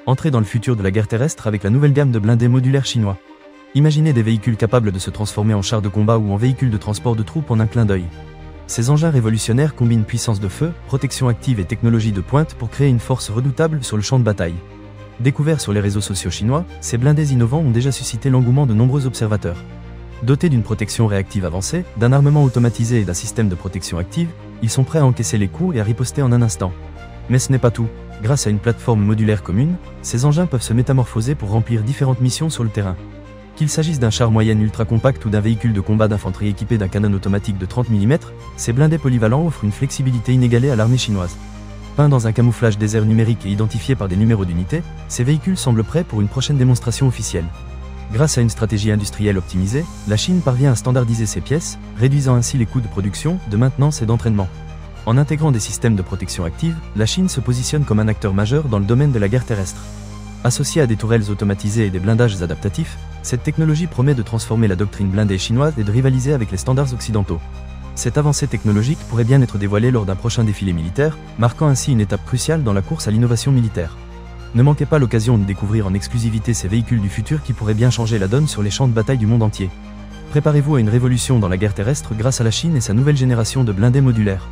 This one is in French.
Entrez dans le futur de la guerre terrestre avec la nouvelle gamme de blindés modulaires chinois. Imaginez des véhicules capables de se transformer en chars de combat ou en véhicules de transport de troupes en un clin d'œil. Ces engins révolutionnaires combinent puissance de feu, protection active et technologie de pointe pour créer une force redoutable sur le champ de bataille. Découverts sur les réseaux sociaux chinois, ces blindés innovants ont déjà suscité l'engouement de nombreux observateurs. Dotés d'une protection réactive avancée, d'un armement automatisé et d'un système de protection active, ils sont prêts à encaisser les coups et à riposter en un instant. Mais ce n'est pas tout. Grâce à une plateforme modulaire commune, ces engins peuvent se métamorphoser pour remplir différentes missions sur le terrain. Qu'il s'agisse d'un char moyenne ultra compact ou d'un véhicule de combat d'infanterie équipé d'un canon automatique de 30 mm, ces blindés polyvalents offrent une flexibilité inégalée à l'armée chinoise. Peints dans un camouflage désert numérique et identifiés par des numéros d'unité, ces véhicules semblent prêts pour une prochaine démonstration officielle. Grâce à une stratégie industrielle optimisée, la Chine parvient à standardiser ses pièces, réduisant ainsi les coûts de production, de maintenance et d'entraînement. En intégrant des systèmes de protection active, la Chine se positionne comme un acteur majeur dans le domaine de la guerre terrestre. Associée à des tourelles automatisées et des blindages adaptatifs, cette technologie promet de transformer la doctrine blindée chinoise et de rivaliser avec les standards occidentaux. Cette avancée technologique pourrait bien être dévoilée lors d'un prochain défilé militaire, marquant ainsi une étape cruciale dans la course à l'innovation militaire. Ne manquez pas l'occasion de découvrir en exclusivité ces véhicules du futur qui pourraient bien changer la donne sur les champs de bataille du monde entier. Préparez-vous à une révolution dans la guerre terrestre grâce à la Chine et sa nouvelle génération de blindés modulaires.